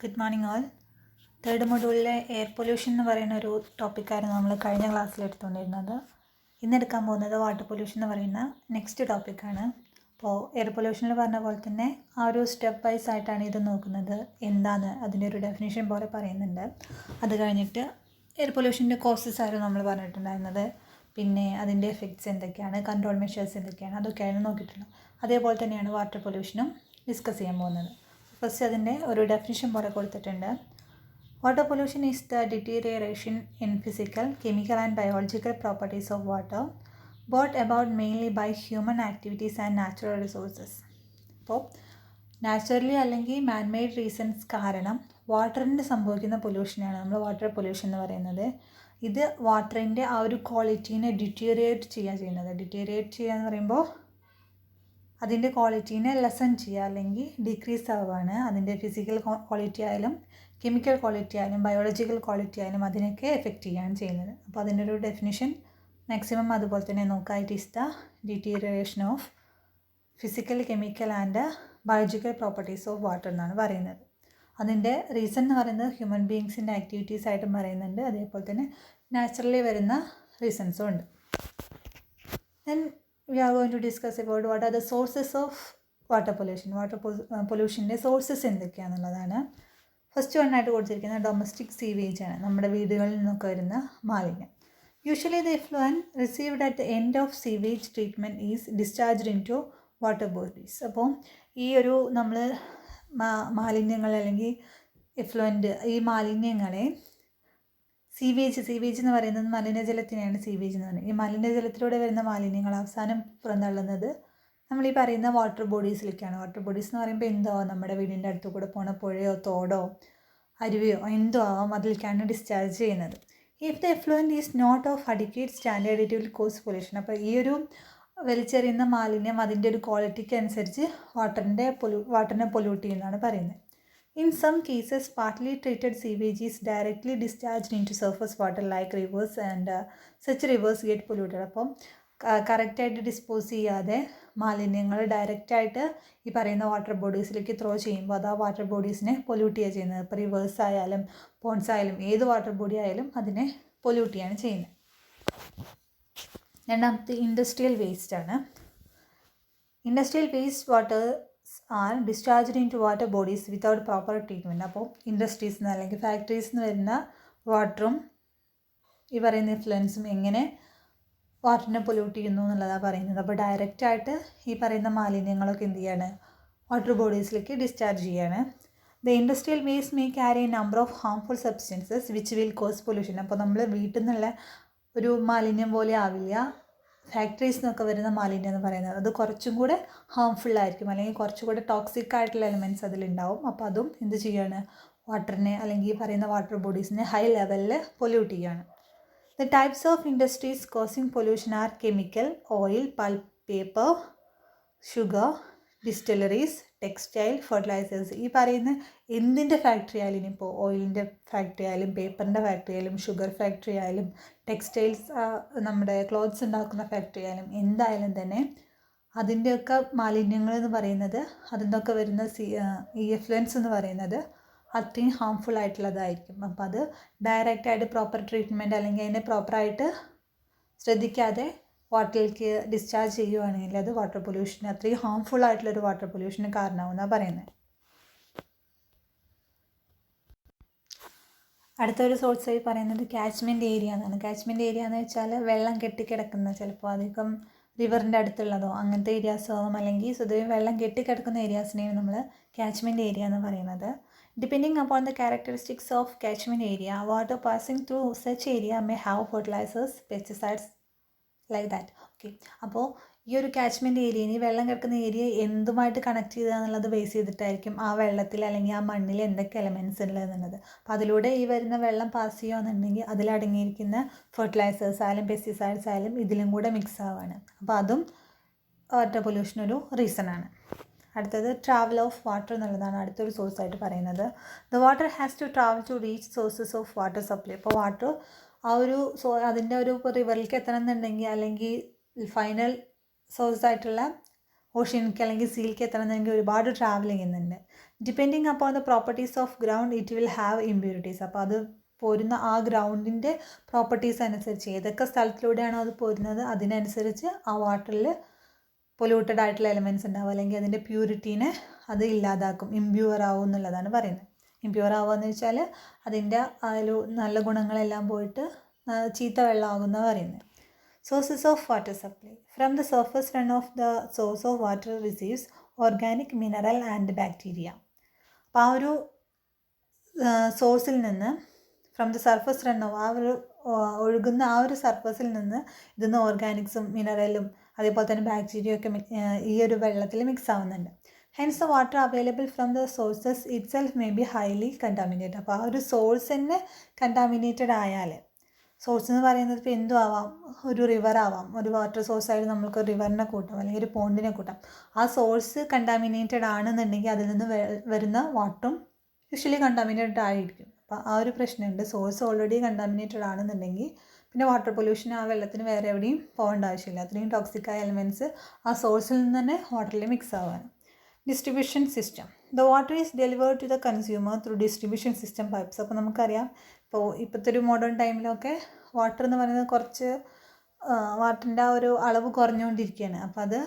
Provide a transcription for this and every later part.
Good morning all. Third മൊഡ്യൂളിലെ air pollution എന്ന് പറയുന്ന ഒരു ടോപ്പിക്കായിരുന്നു നമ്മൾ കഴിഞ്ഞ ക്ലാസ്സിൽ എടുത്തുകൊണ്ടിരുന്നത്. ഇന്നെടുക്കാൻ പോകുന്നത് വാട്ടർ പൊല്യൂഷൻ എന്ന് പറയുന്ന നെക്സ്റ്റ് ടോപ്പിക്കാണ്. അപ്പോൾ എയർ പൊല്യൂഷനിൽ പറഞ്ഞ പോലെ തന്നെ ആ ഒരു സ്റ്റെപ്പ് വൈസ് ആയിട്ടാണ് ഇത് നോക്കുന്നത്. എന്താണ് അതിൻ്റെ ഒരു ഡെഫിനേഷൻ പോലെ പറയുന്നുണ്ട്. അത് കഴിഞ്ഞിട്ട് എയർ പൊല്യൂഷൻ്റെ കോസസ് ആയിരുന്നു നമ്മൾ പറഞ്ഞിട്ടുണ്ടായിരുന്നത്. പിന്നെ അതിൻ്റെ എഫക്ട്സ് എന്തൊക്കെയാണ്, കൺട്രോൾ മെഷേഴ്സ് എന്തൊക്കെയാണ്, അതൊക്കെയാണ് നോക്കിയിട്ടുള്ളത്. അതേപോലെ തന്നെയാണ് വാട്ടർ പൊല്യൂഷനും ഡിസ്കസ് ചെയ്യാൻ പോകുന്നത്. ഫസ്റ്റ് അതിൻ്റെ ഒരു ഡെഫിനിഷൻ പോലെ കൊടുത്തിട്ടുണ്ട്. Water pollution is the deterioration in physical, chemical and biological properties of water brought about mainly by human activities and natural resources. അപ്പോൾ നാച്ചുറലി അല്ലെങ്കിൽ മാൻമെയ്ഡ് റീസൺസ് കാരണം വാട്ടറിന് സംഭവിക്കുന്ന പൊല്യൂഷനാണ് നമ്മൾ വാട്ടർ പൊല്യൂഷൻ എന്ന് പറയുന്നത്. ഇത് വാട്ടറിൻ്റെ ആ ഒരു ക്വാളിറ്റീനെ ഡിറ്റീരിയേറ്റ് ചെയ്യുന്നത്. ഡിറ്റീരിയേറ്റ് ചെയ്യുക എന്ന് പറയുമ്പോൾ അതിൻ്റെ ക്വാളിറ്റീനെ ലെസൺ ചെയ്യുക അല്ലെങ്കിൽ ഡിക്രീസ് ആവുകയാണ്. അതിൻ്റെ ഫിസിക്കൽ ക്വാളിറ്റി ആയാലും കെമിക്കൽ ക്വാളിറ്റി ആയാലും ബയോളജിക്കൽ ക്വാളിറ്റി ആയാലും അതിനൊക്കെ എഫക്റ്റ് ചെയ്യുകയാണ് ചെയ്യുന്നത്. അപ്പോൾ അതിൻ്റെ ഒരു ഡെഫിനിഷൻ മാക്സിമം അതുപോലെ തന്നെ നോക്കുക. It is the deterioration of physical, chemical and biological properties of water എന്നാണ് പറയുന്നത്. അതിൻ്റെ റീസൺ എന്ന് പറയുന്നത് ഹ്യൂമൻ ബീയിങ്സിൻ്റെ ആക്ടിവിറ്റീസ് ആയിട്ടും പറയുന്നുണ്ട്. അതേപോലെ തന്നെ നാച്ചുറലി വരുന്ന റീസൺസും ഉണ്ട്. Then we are going to discuss about what are the sources of water pollution. Water പൊല്യൂഷൻ്റെ സോഴ്സസ് എന്തൊക്കെയാണെന്നുള്ളതാണ്. ഫസ്റ്റ് വണ്ണായിട്ട് കൊടുത്തിരിക്കുന്നത് ഡൊമസ്റ്റിക് സീവേജ് ആണ്. നമ്മുടെ വീടുകളിൽ നിന്നൊക്കെ വരുന്ന മാലിന്യം. Usually the effluent received at the end of sewage treatment is discharged into water bodies. അപ്പോൾ ഈ ഒരു നമ്മൾ മാലിന്യങ്ങൾ അല്ലെങ്കിൽ എഫ്ലുവൻറ്റ് ഈ മാലിന്യങ്ങളെ സീവേജ് എന്ന് പറയുന്നത് മലിനജലത്തിനെയാണ് സീവേജ് എന്ന് പറയുന്നത്. ഈ മലിനജലത്തിലൂടെ വരുന്ന മാലിന്യങ്ങൾ അവസാനം പുറന്തള്ളുന്നത് നമ്മൾ ഈ പറയുന്ന വാട്ടർ ബോഡീസിലേക്കാണ്. വാട്ടർ ബോഡീസ് എന്ന് പറയുമ്പോൾ എന്തോ നമ്മുടെ വീടിൻ്റെ അടുത്ത് കൂടെ പോണ പുഴയോ തോടോ അരുവിയോ എന്തോ ആവാം, അതിലേക്കാണ് ഡിസ്ചാർജ് ചെയ്യുന്നത്. If the effluent is not of adequate standard it will cause pollution. അപ്പോൾ ഈ ഒരു വലിച്ചെറിയുന്ന മാലിന്യം അതിൻ്റെ ഒരു ക്വാളിറ്റിക്ക് അനുസരിച്ച് വാട്ടറിനെ പൊല്യൂട്ട് ചെയ്യുന്നതാണ് പറയുന്നത്. In some cases, partly treated sewage is directly discharged into surface water like rivers and such rivers get polluted. അപ്പം കറക്റ്റായിട്ട് ഡിസ്പോസ് ചെയ്യാതെ മാലിന്യങ്ങൾ ഡയറക്റ്റായിട്ട് ഈ പറയുന്ന വാട്ടർ ബോഡീസിലേക്ക് ത്രോ ചെയ്യുമ്പോൾ അത് ആ വാട്ടർ ബോഡീസിനെ പൊല്യൂട്ട് ചെയ്യുക ചെയ്യുന്നത്. ഇപ്പോൾ റിവേഴ്സ് ആയാലും പോൺസ് ആയാലും ഏത് വാട്ടർ ബോഡി ആയാലും അതിനെ പൊല്യൂട്ട് ചെയ്യാണ് ചെയ്യുന്നത്. രണ്ടാമത്തെ ഇൻഡസ്ട്രിയൽ വേസ്റ്റ് ആണ്. Industrial waste water are discharged into water bodies without proper treatment. അപ്പോൾ ഇൻഡസ്ട്രീസിൽ നിന്ന് അല്ലെങ്കിൽ ഫാക്ടറീസിൽ നിന്ന് വരുന്ന വാട്ടറും ഈ പറയുന്ന ഇൻഫ്ലുവൻസും എങ്ങനെ വാട്ടറിനെ പൊല്യൂട്ട് ചെയ്യുന്നു എന്നുള്ളതാണ് പറയുന്നത്. അപ്പോൾ ഡയറക്റ്റായിട്ട് ഈ പറയുന്ന മാലിന്യങ്ങളൊക്കെ എന്ത് ചെയ്യാണ്, വാട്ടർ ബോഡീസിലേക്ക് ഡിസ്ചാർജ് ചെയ്യാണ്. The industrial waste may carry A number of harmful substances which will cause pollution. അപ്പോൾ നമ്മൾ വീട്ടിൽ നിന്നുള്ള ഒരു മാലിന്യം പോലെ ആവില്ല ഫാക്ടറീസിൽ നിന്നൊക്കെ വരുന്ന മാലിന്യം എന്ന് പറയുന്നത്. അത് കുറച്ചും കൂടെ ഹാംഫുള്ളായിരിക്കും അല്ലെങ്കിൽ കുറച്ചും കൂടെ ടോക്സിക് ആയിട്ടുള്ള എലിമെൻറ്റ്സ് അതിലുണ്ടാവും. അപ്പോൾ അതും എന്ത് ചെയ്യാണ്, വാട്ടറിനെ അല്ലെങ്കിൽ ഈ പറയുന്ന വാട്ടർ ബോഡീസിനെ ഹൈ ലെവലിൽ പൊല്യൂട്ട് ചെയ്യാണ്. The types of industries causing pollution are chemical, oil, pulp, paper, sugar, distilleries, textile, fertilisers. ഈ പറയുന്ന എന്തിൻ്റെ ഫാക്ടറി ആയാലും, ഇനിയിപ്പോൾ ഓയിലിൻ്റെ ഫാക്ടറി ആയാലും പേപ്പറിൻ്റെ ഫാക്ടറി ആയാലും ഷുഗർ ഫാക്ടറി ആയാലും ടെക്സ്റ്റൈൽസ് നമ്മുടെ ക്ലോത്ത്സ് ഉണ്ടാക്കുന്ന ഫാക്ടറി ആയാലും എന്തായാലും തന്നെ അതിൻ്റെയൊക്കെ മാലിന്യങ്ങൾ എന്ന് പറയുന്നത് അതിൻ്റെയൊക്കെ വരുന്ന ഈ എഫ്ലുവൻസ് എന്ന് പറയുന്നത് അത്രയും ഹാംഫുൾ ആയിട്ടുള്ളതായിരിക്കും. അപ്പോൾ അത് ഡയറക്റ്റായിട്ട് പ്രോപ്പർ ട്രീറ്റ്മെൻറ്റ് അല്ലെങ്കിൽ അതിനെ പ്രോപ്പറായിട്ട് ശ്രദ്ധിക്കാതെ വാട്ടറിലേക്ക് ഡിസ്ചാർജ് ചെയ്യുകയാണെങ്കിൽ അത് വാട്ടർ പൊല്യൂഷൻ അത്രയും ഹാംഫുൾ ആയിട്ടുള്ളൊരു വാട്ടർ പൊല്യൂഷന് കാരണമാവുമെന്നാണ് പറയുന്നത്. അടുത്തൊരു സോഴ്സായി പറയുന്നത് കാച്ച്മെൻറ്റ് ഏരിയ എന്നാണ്. കാച്ച്മെൻറ്റ് ഏരിയ എന്ന് വെച്ചാൽ വെള്ളം കെട്ടിക്കിടക്കുന്ന, ചിലപ്പോൾ അധികം റിവറിൻ്റെ അടുത്തുള്ളതോ അങ്ങനത്തെ ഏരിയാസോ ആവും, അല്ലെങ്കിൽ സ്വതവേ വെള്ളം കെട്ടിക്കിടക്കുന്ന ഏരിയാസിനെയും നമ്മൾ കാച്ച്മെൻറ്റ് ഏരിയ എന്ന് പറയുന്നത്. Depending upon the characteristics of catchment area water passing through such area may have fertilisers, pesticides like that. Okay, അപ്പോൾ ഈ ഒരു കാച്ച്മെൻറ്റ് ഏരിയയിൽ വെള്ളം കിടക്കുന്ന ഏരിയ എന്തുമായിട്ട് കണക്ട് ചെയ്യുക എന്നുള്ളത് ബേസ് ചെയ്തിട്ടായിരിക്കും ആ വെള്ളത്തിൽ അല്ലെങ്കിൽ ആ മണ്ണിൽ എന്തൊക്കെ എലമെൻറ്റ്സ് ഉള്ളതെന്നുള്ളത്. അപ്പോൾ അതിലൂടെ ഈ വരുന്ന വെള്ളം പാസ് ചെയ്യുകയാണെന്നുണ്ടെങ്കിൽ അതിലടങ്ങിയിരിക്കുന്ന ഫെർട്ടിലൈസേഴ്സ് ആയാലും പെസ്റ്റിസൈഡ്സ് ആയാലും ഇതിലും കൂടെ മിക്സ് ആവുകയാണ്. അപ്പോൾ അതും വാട്ടർ പൊല്യൂഷനൊരു റീസണാണ്. അടുത്തത് ട്രാവൽ ഓഫ് വാട്ടർ എന്നുള്ളതാണ് അടുത്തൊരു സോഴ്സായിട്ട് പറയുന്നത്. The water has to travel to reach sources of water supply. അപ്പോൾ വാട്ടർ ആ ഒരു അതിൻ്റെ ഒരു റിവറിലേക്ക് എത്തണം എന്നുണ്ടെങ്കിൽ അല്ലെങ്കിൽ ഫൈനൽ സോഴ്സായിട്ടുള്ള ഓഷ്യനിലേക്ക് അല്ലെങ്കിൽ സീലേക്ക് എത്തണമെന്നെങ്കിൽ ഒരുപാട് ട്രാവൽ ചെയ്യുന്നുണ്ട്. Depending upon the properties of ground it will have impurities. അപ്പോൾ അത് പോരുന്ന ആ ഗ്രൗണ്ടിൻ്റെ പ്രോപ്പർട്ടീസ് അനുസരിച്ച് ഏതൊക്കെ സ്ഥലത്തിലൂടെയാണോ അത് പോരുന്നത് അതിനനുസരിച്ച് ആ വാട്ടറിൽ പൊല്യൂട്ടഡ് ആയിട്ടുള്ള എലമെൻറ്റ്സ് ഉണ്ടാവും, അല്ലെങ്കിൽ അതിൻ്റെ പ്യൂരിറ്റീനെ അത് ഇല്ലാതാക്കും, ഇമ്പ്യൂർ ആവും എന്നുള്ളതാണ് പറയുന്നത്. ഇമ്പ്യൂർ ആവുക എന്ന് വെച്ചാൽ അതിൻ്റെ അതിൽ നല്ല ഗുണങ്ങളെല്ലാം പോയിട്ട് ചീത്ത വെള്ളമാകുന്ന പറയുന്നത്. Sources of water supply. From the surface run off the source of water receives organic, mineral and bacteria. അപ്പോൾ ആ ഒരു സോഴ്സിൽ നിന്ന്, from the surface run off, ആ ഒരു ഒഴുകുന്ന ആ ഒരു സർഫസിൽ നിന്ന് ഇതിന്ന് ഓർഗാനിക്സും മിനറലും അതേപോലെ തന്നെ ബാക്ടീരിയ ഒക്കെ ഈ ഒരു വെള്ളത്തിൽ മിക്സ് ആവുന്നുണ്ട്. Hence the water available from the sources it self may be highly contaminated. അപ്പോൾ ആ ഒരു സോഴ്സ് തന്നെ കണ്ടാമിനേറ്റഡ് ആയാൽ, സോഴ്സ് എന്ന് പറയുന്നത് ഇപ്പോൾ എന്തും ആവാം, ഒരു റിവർ ആവാം, ഒരു വാട്ടർ സോഴ്സായിട്ട് നമ്മൾക്ക് റിവറിനെ കൂട്ടാം അല്ലെങ്കിൽ ഒരു പോണ്ടിനെ കൂട്ടാം. ആ സോഴ്സ് കണ്ടാമിനേറ്റഡ് ആണെന്നുണ്ടെങ്കിൽ അതിൽ നിന്ന് വരുന്ന വാട്ടറും യൂഷ്വലി കണ്ടാമിനേറ്റഡ് ആയിരിക്കും. അപ്പോൾ ആ ഒരു പ്രശ്നമുണ്ട്. സോഴ്സ് ഓൾറെഡി കണ്ടാമിനേറ്റഡ് ആണെന്നുണ്ടെങ്കിൽ പിന്നെ വാട്ടർ പൊല്യൂഷൻ ആ വെള്ളത്തിന് വേറെ എവിടെയും പോകേണ്ട ആവശ്യമില്ല. അത്രയും ടോക്സിക്കായ എലമെൻറ്റ്സ് ആ സോഴ്സിൽ നിന്ന് തന്നെ വാട്ടറിൽ മിക്സ് ആവാൻ. Distribution system. The water is delivered to the consumer through distribution system pipes. അപ്പോൾ നമുക്കറിയാം ഇപ്പോഴത്തെ ഒരു മോഡേൺ ടൈമിലൊക്കെ വാട്ടർ എന്ന് പറയുന്നത് കുറച്ച് വാട്ടറിൻ്റെ ആ ഒരു അളവ് കുറഞ്ഞുകൊണ്ടിരിക്കുകയാണ്. അപ്പോൾ അത്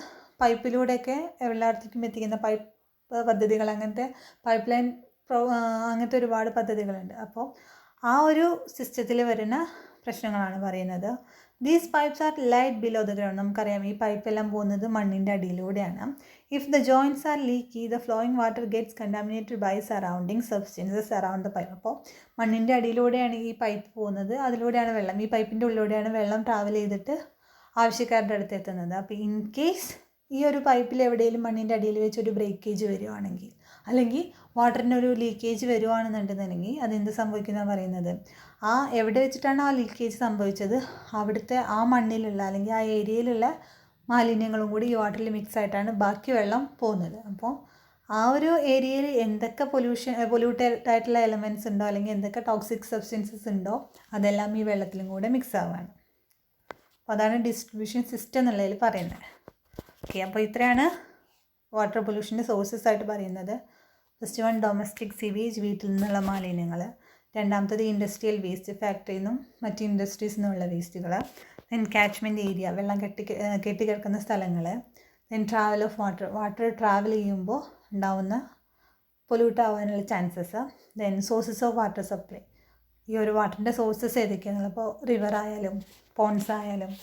പൈപ്പിലൂടെയൊക്കെ എല്ലായിടത്തേക്കും എത്തിക്കുന്ന പൈപ്പ് പദ്ധതികൾ, അങ്ങനത്തെ പൈപ്പ് ലൈൻ അങ്ങനത്തെ ഒരുപാട് പദ്ധതികളുണ്ട്. അപ്പോൾ ആ ഒരു സിസ്റ്റത്തിൽ വരുന്ന പ്രശ്നങ്ങളാണ് പറയുന്നത്. These pipes are laid below the ground. നമുക്കറിയാം ഈ പൈപ്പെല്ലാം പോകുന്നത് മണ്ണിൻ്റെ അടിയിലൂടെയാണ്. If the joints are leaky the flowing water gets contaminated by surrounding substances around the pipe. അപ്പോൾ മണ്ണിൻ്റെ അടിയിലൂടെയാണ് ഈ പൈപ്പ് പോകുന്നത്, അതിലൂടെയാണ് വെള്ളം, ഈ പൈപ്പിൻ്റെ ഉള്ളിലൂടെയാണ് വെള്ളം ട്രാവൽ ചെയ്തിട്ട് ആവശ്യക്കാരുടെ അടുത്ത് എത്തുന്നത്. അപ്പോൾ ഇൻ കേസ് ഈ ഒരു പൈപ്പിൽ എവിടെയെങ്കിലും മണ്ണിൻ്റെ അടിയിൽ വെച്ച് ഒരു ബ്രേക്കേജ് വരുവാണെങ്കിൽ, അല്ലെങ്കിൽ വാട്ടറിൻ്റെ ഒരു ലീക്കേജ് വരുവാണെന്നുണ്ടെന്നുണ്ടെങ്കിൽ അതെന്ത് സംഭവിക്കുന്ന പറയുന്നത്, ആ എവിടെ വെച്ചിട്ടാണ് ആ ലീക്കേജ് സംഭവിച്ചത് അവിടുത്തെ ആ മണ്ണിലുള്ള അല്ലെങ്കിൽ ആ ഏരിയയിലുള്ള മാലിന്യങ്ങളും കൂടി ഈ വാട്ടറിൽ മിക്സ് ആയിട്ടാണ് ബാക്കി വെള്ളം പോകുന്നത്. അപ്പോൾ ആ ഒരു ഏരിയയിൽ എന്തൊക്കെ പൊല്യൂട്ടഡ് ആയിട്ടുള്ള എലമെൻറ്റ്സ് ഉണ്ടോ അല്ലെങ്കിൽ എന്തൊക്കെ ടോക്സിക് സബ്സ്റ്റൻസസ് ഉണ്ടോ അതെല്ലാം ഈ വെള്ളത്തിലും കൂടെ മിക്സ് ആവുകയാണ്. അപ്പോൾ അതാണ് ഡിസ്ട്രിബ്യൂഷൻ സിസ്റ്റം എന്നുള്ളതിൽ പറയുന്നത്. ഓക്കെ, അപ്പോൾ ഇത്രയാണ് വാട്ടർ പൊല്യൂഷൻ്റെ സോഴ്സസ് ആയിട്ട് പറയുന്നത്. ഫസ്റ്റ് വൺ ഡൊമസ്റ്റിക് സിവേജ്, വീട്ടിൽ നിന്നുള്ള മാലിന്യങ്ങൾ. രണ്ടാമത്തത് ഇൻഡസ്ട്രിയൽ വേസ്റ്റ്, ഫാക്ടറിയിൽ നിന്നും മറ്റ് ഇൻഡസ്ട്രീസിൽ നിന്നുള്ള വേസ്റ്റുകൾ. ദെൻ കാച്ച്മെൻറ്റ് ഏരിയ, വെള്ളം കെട്ടിക്കിടക്കുന്ന സ്ഥലങ്ങൾ. Then travel of water travel ചെയ്യുമ്പോൾ ഉണ്ടാവുന്ന പൊല്യൂട്ട് ആവാനുള്ള chances. Then sources of water supply, ഈ ഒരു വാട്ടറിൻ്റെ സോഴ്സസ് ഏതൊക്കെയാണെന്നുള്ളത്. അപ്പോൾ റിവർ ആയാലും പോൺസ് ആയാലും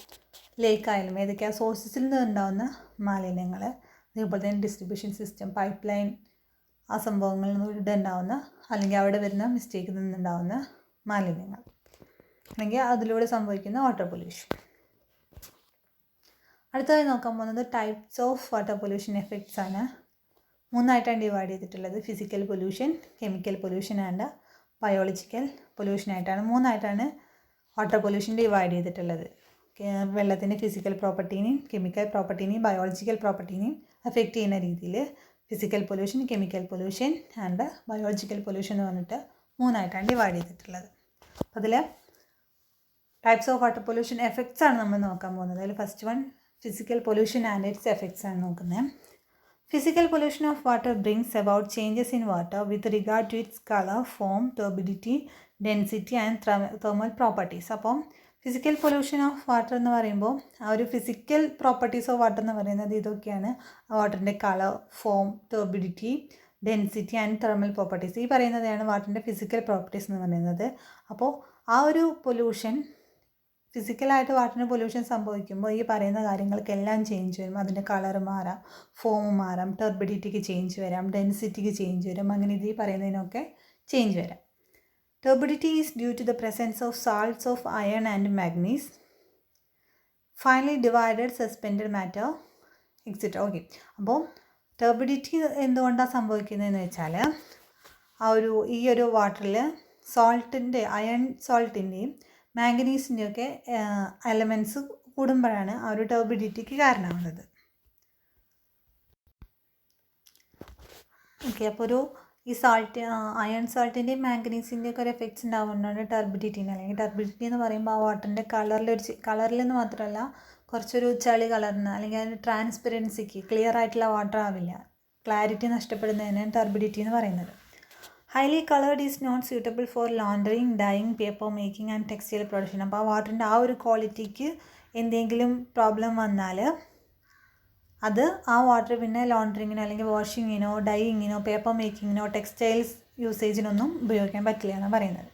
ലേക്ക് ആയാലും ഏതൊക്കെയാണ് സോഴ്സസിൽ നിന്ന് ഉണ്ടാകുന്ന മാലിന്യങ്ങൾ. അതേപോലെ തന്നെ ഡിസ്ട്രിബ്യൂഷൻ സിസ്റ്റം, പൈപ്പ് ലൈൻ, ആ സംഭവങ്ങളിൽ നിന്ന് ഉണ്ടാകുന്ന അല്ലെങ്കിൽ അവിടെ വരുന്ന മിസ്റ്റേക്കിൽ നിന്നുണ്ടാകുന്ന മാലിന്യങ്ങൾ, അല്ലെങ്കിൽ അതിലൂടെ സംഭവിക്കുന്ന വാട്ടർ പൊല്യൂഷൻ. അടുത്തതായി നോക്കാൻ പോകുന്നത് types of water pollution effects ആണ്. മൂന്നായിട്ടാണ് ഡിവൈഡ് ചെയ്തിട്ടുള്ളത്. Physical pollution, chemical pollution and biological പൊല്യൂഷനായിട്ടാണ് മൂന്നായിട്ടാണ് വാട്ടർ പൊല്യൂഷൻ ഡിവൈഡ് ചെയ്തിട്ടുള്ളത്. വെള്ളത്തിൻ്റെ ഫിസിക്കൽ പ്രോപ്പർട്ടീനെയും കെമിക്കൽ പ്രോപ്പർട്ടീനെയും ബയോളജിക്കൽ പ്രോപ്പർട്ടീനെയും അഫക്റ്റ് ചെയ്യുന്ന രീതിയിൽ physical pollution, chemical pollution and biological pollution എന്ന് പറഞ്ഞിട്ട് മൂന്നായിട്ടാണ് ഡിവൈഡ് ചെയ്തിട്ടുള്ളത്. അപ്പോൾ അതിൽ types of water pollution effects ആണ് നമ്മൾ നോക്കാൻ പോകുന്നത്. അതിൽ first one physical pollution and its effects ആണ് നോക്കുന്നത്. Physical pollution of water brings about changes in water with regard to its colour, form, turbidity, density and thermal properties. അപ്പം physical pollution of water എന്ന് പറയുമ്പോൾ ആ ഒരു physical properties of water എന്ന് പറയുന്നത് ഇതൊക്കെയാണ്. വാട്ടറിൻ്റെ colour, form, turbidity, density and thermal properties. ഈ പറയുന്നതാണ് വാട്ടറിൻ്റെ ഫിസിക്കൽ പ്രോപ്പർട്ടീസ് എന്ന് പറയുന്നത്. അപ്പോൾ ആ ഒരു പൊല്യൂഷൻ, ഫിസിക്കലായിട്ട് വാട്ടറിന് പൊല്യൂഷൻ സംഭവിക്കുമ്പോൾ ഈ പറയുന്ന കാര്യങ്ങൾക്കെല്ലാം ചേഞ്ച് വരും. അതിൻ്റെ കളർ മാറാം, ഫോം മാറാം, ടർബിഡിറ്റിക്ക് ചേഞ്ച് വരാം, ഡെൻസിറ്റിക്ക് ചേഞ്ച് വരും, അങ്ങനെ ഇത് ഈ പറയുന്നതിനൊക്കെ ചേഞ്ച് വരാം. Turbidity is due to the presence of salts of iron and manganese, finely divided suspended matter, etc. Okay, അപ്പോൾ ടർബിഡിറ്റി എന്തുകൊണ്ടാണ് സംഭവിക്കുന്നതെന്ന് വെച്ചാൽ ഈ ഒരു വാട്ടറിൽ സോൾട്ടിൻ്റെ, അയൺ സോൾട്ടിൻ്റെയും മാംഗനീസിൻ്റെയും ഒക്കെ എലമെൻറ്റ്സ് കൂടുമ്പോഴാണ് ആ ഒരു ടർബിഡിറ്റിക്ക് കാരണമാകുന്നത്. ഓക്കെ, അപ്പോൾ ഈ സാൾട്ട്, അയൺ സാൾട്ടിൻ്റെയും മാംഗനീസിൻ്റെയും ഒക്കെ ഒരു എഫക്ട്സ് ഉണ്ടാകുന്നതാണ് ടർബിഡിറ്റിന്. അല്ലെങ്കിൽ ടർബിഡിറ്റി എന്ന് പറയുമ്പോൾ ആ വാട്ടറിൻ്റെ കളറിലെന്ന് മാത്രമല്ല കുറച്ചൊരു ചളി കളറിന് അല്ലെങ്കിൽ അതിൻ്റെ ട്രാൻസ്പെറൻസിക്ക്, ക്ലിയർ ആയിട്ടുള്ള വാട്ടർ ആവില്ല, ക്ലാരിറ്റി നഷ്ടപ്പെടുന്നതിനാണ് ടർബിഡിറ്റി എന്ന് പറയുന്നത്. Highly coloured is not suitable for laundering, dyeing, paper making and textile production. അപ്പോൾ ആ വാട്ടറിൻ്റെ ആ ഒരു ക്വാളിറ്റിക്ക് എന്തെങ്കിലും പ്രോബ്ലം വന്നാൽ അത് ആ വാട്ടർ പിന്നെ ലോണ്ടറിങ്ങിനോ അല്ലെങ്കിൽ വാഷിങ്ങിനോ ഡൈയിങ്ങിനോ പേപ്പർ മേക്കിങ്ങിനോ ടെക്സ്റ്റൈൽസ് യൂസേജിനൊന്നും ഉപയോഗിക്കാൻ പറ്റില്ല എന്നാണ് പറയുന്നത്.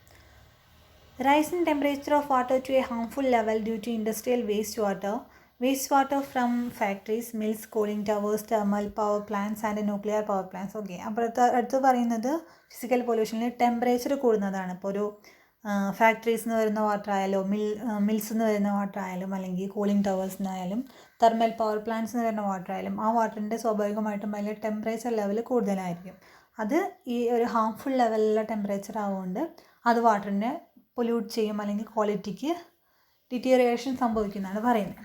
Rise in temperature of water to a harmful level due to industrial wastewater from factories, mills, cooling towers, thermal power plants and nuclear power plants. Okay, അപ്പോൾ അടുത്ത് പറയുന്നത് ഫിസിക്കൽ പൊല്യൂഷനിൽ ടെമ്പറേച്ചർ കൂടുന്നതാണ്. ഇപ്പോൾ ഒരു ഫാക്ടറീസിൽ നിന്ന് വരുന്ന വാട്ടർ ആയാലും മിൽസിൽ നിന്ന് വരുന്ന വാട്ടർ ആയാലും അല്ലെങ്കിൽ കൂളിംഗ് ടവേഴ്സിൽ നിന്നായാലും തെർമൽ പവർ പ്ലാന്റ്സിൽ നിന്ന് വരുന്ന വാട്ടർ ആയാലും ആ വാട്ടറിൻ്റെ സ്വാഭാവികമായിട്ടും അതിൽ ടെമ്പറേച്ചർ ലെവൽ കൂടുതലായിരിക്കും. അത് ഈ ഒരു ഹാർംഫുൾ ലെവലിലുള്ള ടെമ്പറേച്ചർ ആവുകൊണ്ട് അത് വാട്ടറിനെ പൊല്യൂട്ട് ചെയ്യും അല്ലെങ്കിൽ ക്വാളിറ്റിക്ക് ഡിറ്റീറിയേഷൻ സംഭവിക്കുന്നതാണ് പറയുന്നത്.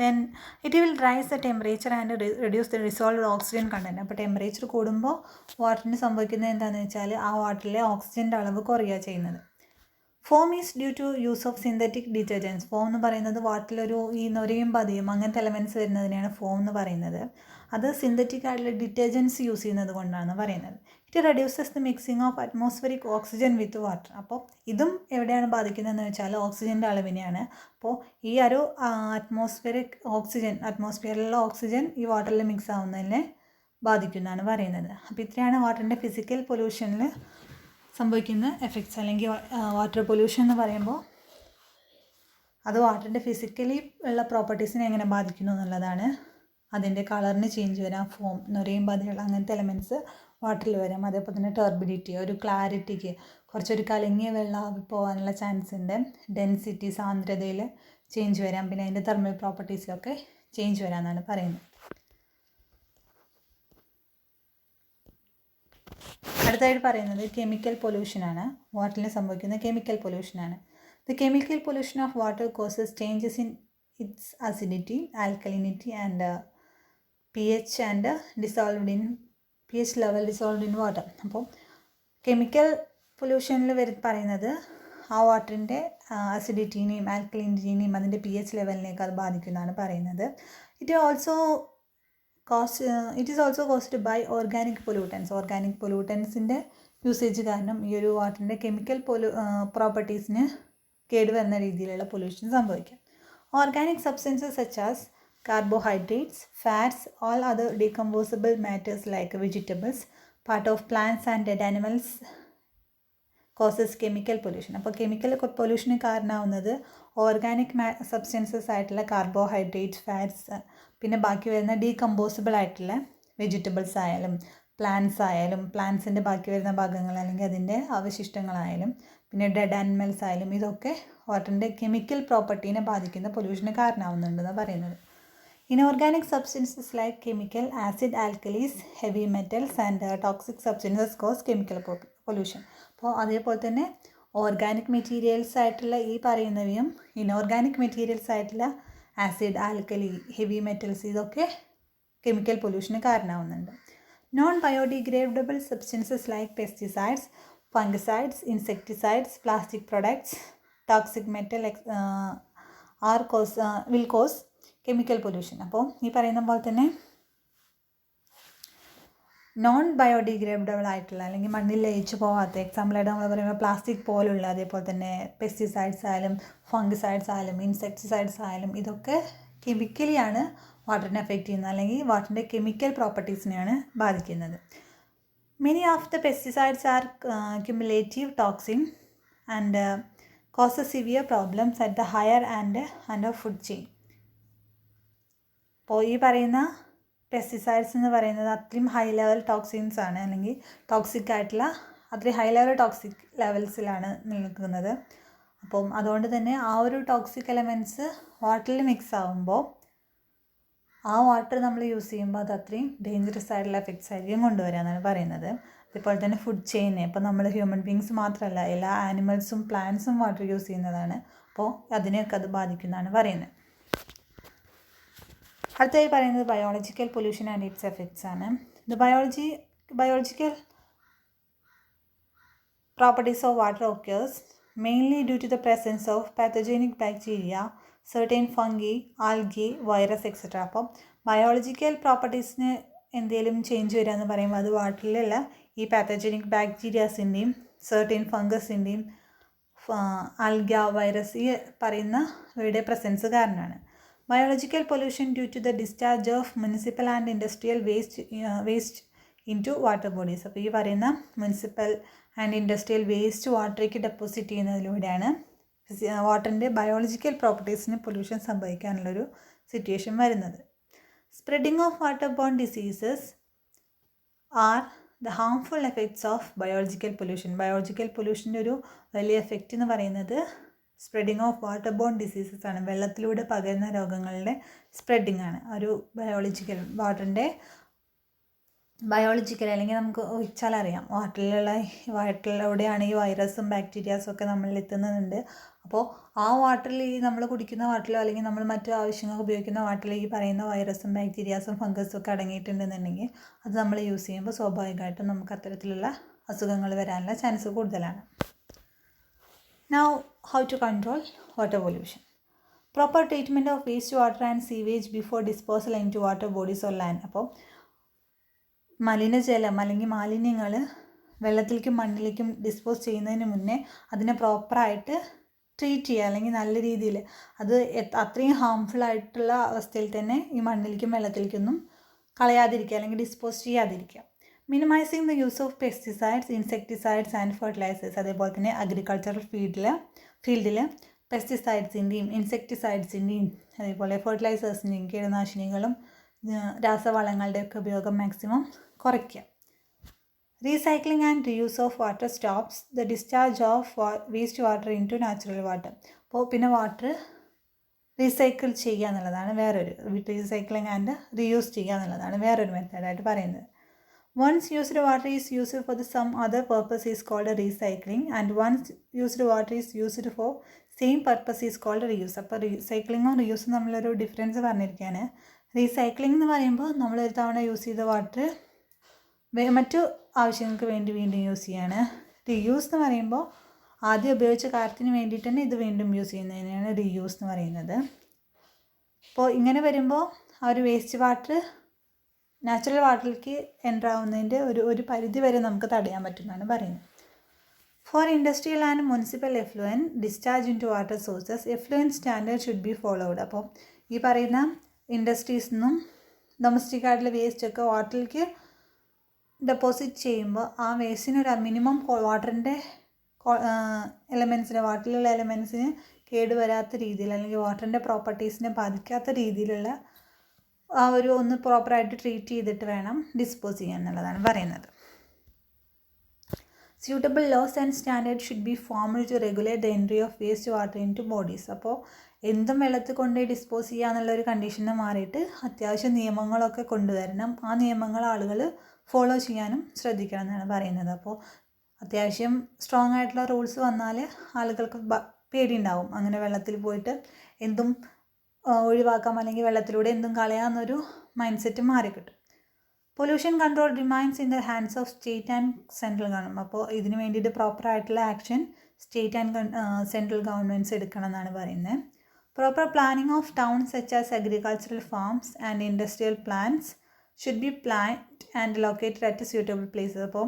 Then it will rice the temperature and reduce the resolved oxygen content. അപ്പോൾ ടെമ്പറേച്ചർ കൂടുമ്പോൾ വാട്ടറിന് സംഭവിക്കുന്നത് എന്താണെന്ന് വെച്ചാൽ ആ വാട്ടറിലെ ഓക്സിജൻ്റെ അളവ് കുറയുക ചെയ്യുന്നത്. Foam is due to use of synthetic detergents. Foam എന്ന് പറയുന്നത് വാട്ടറിലൊരു ഈ നൊരയും പതയും അങ്ങനത്തെ എലമെൻറ്റ്സ് വരുന്നതിനെയാണ് ഫോം എന്ന് പറയുന്നത്. അത് സിന്തറ്റിക് ആയിട്ടുള്ള ഡിറ്റർജൻസ് യൂസ് ചെയ്യുന്നത് കൊണ്ടാണ് പറയുന്നത്. It reduces the mixing of atmospheric oxygen with water. അപ്പോൾ ഇതും എവിടെയാണ് ബാധിക്കുന്നതെന്ന് വെച്ചാൽ ഓക്സിജൻ്റെ അളവിനെയാണ്. അപ്പോൾ ഈ ഒരു അറ്റ്മോസ്ഫിയറിലുള്ള ഓക്സിജൻ ഈ വാട്ടറിൽ മിക്സ് ആവുന്നതിനെ ബാധിക്കുന്നതാണ് പറയുന്നത്. അപ്പോൾ ഇത്രയാണ് വാട്ടറിൻ്റെ ഫിസിക്കൽ പൊല്യൂഷനിൽ സംഭവിക്കുന്ന എഫക്ട്സ്. അല്ലെങ്കിൽ വാട്ടർ പൊല്യൂഷൻ എന്ന് പറയുമ്പോൾ അത് വാട്ടറിൻ്റെ ഫിസിക്കലി ഉള്ള പ്രോപ്പർട്ടീസിനെ എങ്ങനെ ബാധിക്കുന്നു എന്നുള്ളതാണ്. അതിൻ്റെ കളറിന് ചേഞ്ച് വരാം, ഫോം, നൊരയും പതയുള്ള അങ്ങനത്തെ എലമെൻറ്റ്സ് വാട്ടറിൽ വരാം. അതേപോലെ തന്നെ ടർബിഡിറ്റി, ഒരു ക്ലാരിറ്റിക്ക് കുറച്ചൊരു കലങ്ങിയ വെള്ളം പോകാനുള്ള ചാൻസ് ഉണ്ട്. ഡെൻസിറ്റി, സാന്ദ്രതയിൽ ചേഞ്ച് വരാം. പിന്നെ അതിൻ്റെ തെർമൽ പ്രോപ്പർട്ടീസിലൊക്കെ ചേഞ്ച് വരാമെന്നാണ് പറയുന്നത്. അടുത്തായിട്ട് പറയുന്നത് കെമിക്കൽ പൊല്യൂഷനാണ്. വാട്ടറിൽ സംഭവിക്കുന്ന കെമിക്കൽ പൊല്യൂഷനാണ്. The chemical pollution of water causes changes in its acidity, alkalinity and pH and pH level dissolved in water. അപ്പോൾ കെമിക്കൽ പൊല്യൂഷനിൽ പറയുന്നത് ആ വാട്ടറിൻ്റെ അസിഡിറ്റിനെയും ആൽക്കലിനിറ്റിനെയും അതിൻ്റെ pH ലെവലിനെയൊക്കെ അത് ബാധിക്കുന്നതാണ് പറയുന്നത്. It is also caused by organic pollutants. Organic പൊല്യൂട്ടൻസിൻ്റെ യൂസേജ് കാരണം ഈ ഒരു വാട്ടറിൻ്റെ കെമിക്കൽ പ്രോപ്പർട്ടീസിന് കേടുവരുന്ന രീതിയിലുള്ള പൊല്യൂഷൻ സംഭവിക്കാം. Organic substances such as carbohydrates, fats, all other decomposable matters like vegetables, part of plants and dead animals causes chemical pollution. അപ്പോൾ chemical പൊല്യൂഷന് കാരണമാവുന്നത് organic substances ആയിട്ടുള്ള carbohydrates, fats, പിന്നെ ബാക്കി വരുന്ന ഡീകമ്പോസിബിൾ ആയിട്ടുള്ള വെജിറ്റബിൾസ് ആയാലും പ്ലാന്റ്സ് ആയാലും പ്ലാന്റ്സിൻ്റെ ബാക്കി വരുന്ന ഭാഗങ്ങൾ അല്ലെങ്കിൽ അതിൻ്റെ അവശിഷ്ടങ്ങളായാലും പിന്നെ ഡെഡ് ആനിമൽസ് ആയാലും ഇതൊക്കെ വാട്ടറിൻ്റെ കെമിക്കൽ പ്രോപ്പർട്ടീനെ ബാധിക്കുന്ന പൊല്യൂഷന് കാരണമാവുന്നുണ്ടെന്ന് പറയുന്നത്. Inorganic substances like chemical, acid, alkalis, heavy metals and toxic substances cause chemical pollution. അപ്പോൾ അതേപോലെ തന്നെ ഓർഗാനിക് മെറ്റീരിയൽസ് ആയിട്ടുള്ള ഈ പറയുന്നവയും ഇനോർഗാനിക് മെറ്റീരിയൽസ് ആയിട്ടുള്ള ആസിഡ്, ആൽക്കലി, ഹെവി മെറ്റൽസ് ഇതൊക്കെ കെമിക്കൽ പൊല്യൂഷന് കാരണമാവുന്നുണ്ട്. Non biodegradable substances like pesticides, fungicides, insecticides, plastic products, toxic metal will cause chemical pollution. അപ്പോൾ ഈ പറയുന്ന പോലെ തന്നെ നോൺ ബയോഡിഗ്രേഡബിൾ ആയിട്ടുള്ള അല്ലെങ്കിൽ മണ്ണിൽ ലയിച്ചു പോകാത്ത, എക്സാമ്പിളായിട്ട് നമ്മൾ പറയുമ്പോൾ പ്ലാസ്റ്റിക് പോലുള്ള, അതേപോലെ തന്നെ പെസ്റ്റിസൈഡ്സ് ആയാലും ഫംഗിസൈഡ്സ് ആയാലും ഇൻസെക്ടിസൈഡ്സ് ആയാലും ഇതൊക്കെ കെമിക്കലിയാണ് വാട്ടറിനെ എഫക്റ്റ് ചെയ്യുന്നത് അല്ലെങ്കിൽ വാട്ടറിൻ്റെ കെമിക്കൽ പ്രോപ്പർട്ടീസിനെയാണ് ബാധിക്കുന്നത്. Many of the pesticides are cumulative toxin and causes severe problems at the higher end of food chain. അപ്പോൾ ഈ പറയുന്ന പെസ്റ്റിസൈഡ്സ് എന്ന് പറയുന്നത് അത്രയും ഹൈ ലെവൽ ടോക്സിൻസ് ആണ് അല്ലെങ്കിൽ ടോക്സിക് ആയിട്ടുള്ള അത്രയും ഹൈ ലെവൽ ടോക്സിക് ലെവൽസിലാണ് നിൽക്കുന്നത്. അപ്പം അതുകൊണ്ട് തന്നെ ആ ഒരു ടോക്സിക് എലമെൻറ്റ്സ് വാട്ടറിൽ മിക്സ് ആകുമ്പോൾ ആ വാട്ടർ നമ്മൾ യൂസ് ചെയ്യുമ്പോൾ അത് അത്രയും ഡേഞ്ചറസ് ആയിട്ടുള്ള എഫക്ട്സ് ആയിരിക്കും കൊണ്ടുവരിക എന്നാണ് പറയുന്നത്. അതേപോലെ തന്നെ ഫുഡ് ചെയിനെ ഇപ്പോൾ നമ്മൾ ഹ്യൂമൻ ബീങ്സ് മാത്രമല്ല എല്ലാ ആനിമൽസും പ്ലാന്റ്സും വാട്ടർ യൂസ് ചെയ്യുന്നതാണ്. അപ്പോൾ അതിനെയൊക്കെ അത് ബാധിക്കുന്നതാണ് പറയുന്നത്. അടുത്തായി പറയുന്നത് biological pollution and its effects ആണ്. The biological properties of water occurs mainly due to the presence of pathogenic bacteria, certain fungi, algae, virus etc. അപ്പം ബയോളജിക്കൽ പ്രോപ്പർട്ടീസിന് എന്തെങ്കിലും ചേഞ്ച് വരിക എന്ന് പറയുമ്പോൾ അത് വാട്ടറിലുള്ള ഈ പാത്തജനിക് ബാക്ടീരിയാസിൻ്റെയും സെർട്ടൈൻ ഫംഗസിൻ്റെയും ആൽഗ വൈറസ് ഈ പറയുന്നവയുടെ പ്രസൻസ് കാരണമാണ്. Biological pollution due to the discharge of municipal and industrial waste into water bodies. അപ്പോൾ ഈ പറയുന്ന മുനിസിപ്പൽ ആൻഡ് ഇൻഡസ്ട്രിയൽ വേസ്റ്റ് വാട്ടറിലേക്ക് ഡെപ്പോസിറ്റ് ചെയ്യുന്നതിലൂടെയാണ് വാട്ടറിൻ്റെ ബയോളജിക്കൽ പ്രോപ്പർട്ടീസിന് പൊല്യൂഷൻ സംഭവിക്കാനുള്ളൊരു സിറ്റുവേഷൻ വരുന്നത്. Spreading of water borne diseases are the harmful effects of biological pollution. Biological പൊല്യൂഷൻ്റെ ഒരു വലിയ എഫക്റ്റ് എന്ന് പറയുന്നത് spreading of water borne diseases ആണ്. വെള്ളത്തിലൂടെ പകരുന്ന രോഗങ്ങളുടെ സ്പ്രെഡിങ് ആണ്. ഒരു വാട്ടറിൻ്റെ ബയോളജിക്കൽ അല്ലെങ്കിൽ നമുക്ക് ഒഴിച്ചാൽ അറിയാം വാട്ടറിലൂടെയാണ് ഈ വൈറസും ബാക്ടീരിയാസും ഒക്കെ നമ്മളിൽ എത്തുന്നുണ്ട്. അപ്പോൾ ആ വാട്ടറിൽ ഈ നമ്മൾ കുടിക്കുന്ന വാട്ടറിലോ അല്ലെങ്കിൽ നമ്മൾ മറ്റു ആവശ്യങ്ങൾക്ക് ഉപയോഗിക്കുന്ന വാട്ടറിൽ ഈ പറയുന്ന വൈറസും ബാക്ടീരിയാസും ഫംഗസും ഒക്കെ അടങ്ങിയിട്ടുണ്ടെന്നുണ്ടെങ്കിൽ അത് നമ്മൾ യൂസ് ചെയ്യുമ്പോൾ സ്വാഭാവികമായിട്ടും നമുക്ക് അത്തരത്തിലുള്ള അസുഖങ്ങൾ വരാനുള്ള ചാൻസ് കൂടുതലാണ്. Now, how to control water pollution? Proper treatment of wastewater and sewage before disposal into water bodies or land. അപ്പോൾ മലിനജലം അല്ലെങ്കിൽ മാലിന്യങ്ങൾ വെള്ളത്തിലേക്കും മണ്ണിലേക്കും ഡിസ്പോസ് ചെയ്യുന്നതിന് മുന്നേ അതിനെ പ്രോപ്പറായിട്ട് ട്രീറ്റ് ചെയ്യുക, അല്ലെങ്കിൽ നല്ല രീതിയിൽ അത് അത്രയും ഹാംഫുൾ ആയിട്ടുള്ള അവസ്ഥയിൽ തന്നെ ഈ മണ്ണിലേക്കും വെള്ളത്തിലേക്കൊന്നും കളയാതിരിക്കുക അല്ലെങ്കിൽ ഡിസ്പോസ് ചെയ്യാതിരിക്കുക. Minimising the use of pesticides, insecticides and fertilisers. അതേപോലെ തന്നെ അഗ്രികൾച്ചറൽ ഫീൽഡിൽ പെസ്റ്റിസൈഡ്സിൻ്റെയും ഇൻസെക്ടിസൈഡ്സിൻ്റെയും അതേപോലെ ഫെർട്ടിലൈസേഴ്സിൻ്റെയും കീടനാശിനികളും രാസവളങ്ങളുടെയൊക്കെ ഉപയോഗം മാക്സിമം കുറയ്ക്കുക. Recycling and reuse of water stops the discharge of waste water into natural water. അപ്പോൾ പിന്നെ വാട്ടർ റീസൈക്കിൾ ചെയ്യുക എന്നുള്ളതാണ് റീസൈക്ലിംഗ് ആൻഡ് റീയൂസ് ചെയ്യുക എന്നുള്ളതാണ് വേറൊരു മെത്തേഡായിട്ട് പറയുന്നത്. Once used water is used for some other purpose is called a recycling, and once used water is used for same purpose is called reuse. അപ്പോൾ റീസൈക്ലിങ്ങും റീയൂസും നമ്മളൊരു ഡിഫറൻസ് പറഞ്ഞിരിക്കുകയാണ്. Recycling എന്ന് പറയുമ്പോൾ നമ്മളൊരു തവണ യൂസ് ചെയ്ത വാട്ടർ മറ്റു ആവശ്യങ്ങൾക്ക് വേണ്ടി വീണ്ടും യൂസ് ചെയ്യാണ്. റീയൂസ് എന്ന് പറയുമ്പോൾ ആദ്യം ഉപയോഗിച്ച കാര്യത്തിന് വേണ്ടിയിട്ട് തന്നെ ഇത് വീണ്ടും യൂസ് ചെയ്യുന്നതിനാണ് റീയൂസ് എന്ന് പറയുന്നത്. അപ്പോൾ ഇങ്ങനെ വരുമ്പോൾ ആ ഒരു വേസ്റ്റ് വാട്ടർ നാച്ചുറൽ വാട്ടറിലേക്ക് എൻ്റർ ആവുന്നതിൻ്റെ ഒരു പരിധി വരെ നമുക്ക് തടയാൻ പറ്റുമെന്നാണ് പറയുന്നത്. For industrial and municipal effluent discharge into water sources effluent standard should be followed. അപ്പോൾ ഈ പറയുന്ന ഇൻഡസ്ട്രീസിൽ നിന്നും ഡൊമസ്റ്റിക് ആയിട്ടുള്ള വേസ്റ്റൊക്കെ വാട്ടറിലേക്ക് ഡെപ്പോസിറ്റ് ചെയ്യുമ്പോൾ ആ വേസ്റ്റിനൊരു മിനിമം വാട്ടറിൻ്റെ വാട്ടറിലുള്ള എലമെൻസിന് കേടുവരാത്ത രീതിയിൽ അല്ലെങ്കിൽ വാട്ടറിൻ്റെ പ്രോപ്പർട്ടീസിനെ ബാധിക്കാത്ത രീതിയിലുള്ള ഒന്ന് പ്രോപ്പറായിട്ട് ട്രീറ്റ് ചെയ്തിട്ട് വേണം ഡിസ്പോസ് ചെയ്യാൻ എന്നുള്ളതാണ് പറയുന്നത്. Suitable laws and standard should be formed to regulate the entry of waste water into bodies. അപ്പോൾ എന്തും വെള്ളത്തിൽ കൊണ്ട് ഡിസ്പോസ് ചെയ്യുക എന്നുള്ളൊരു കണ്ടീഷന് മാറിയിട്ട് അത്യാവശ്യം നിയമങ്ങളൊക്കെ കൊണ്ടുവരണം. ആ നിയമങ്ങൾ ആളുകൾ ഫോളോ ചെയ്യാനും ശ്രദ്ധിക്കണം എന്നാണ് പറയുന്നത്. അപ്പോൾ അത്യാവശ്യം സ്ട്രോങ് ആയിട്ടുള്ള റൂൾസ് വന്നാൽ ആളുകൾക്ക് പേടിയുണ്ടാവും. അങ്ങനെ വെള്ളത്തിൽ പോയിട്ട് എന്തും ഒഴിവാക്കാം അല്ലെങ്കിൽ വെള്ളത്തിലൂടെ എന്തും കളയാമെന്നൊരു മൈൻഡ് സെറ്റ് മാറിക്കിട്ടും. Pollution control remains in the hands of state and central government. അപ്പോൾ ഇതിന് വേണ്ടിയിട്ട് പ്രോപ്പറായിട്ടുള്ള action state and central governments എടുക്കണം എന്നാണ് പറയുന്നത്. Proper planning of towns such as agricultural farms and industrial plants should be planned and located at suitable places. അപ്പോൾ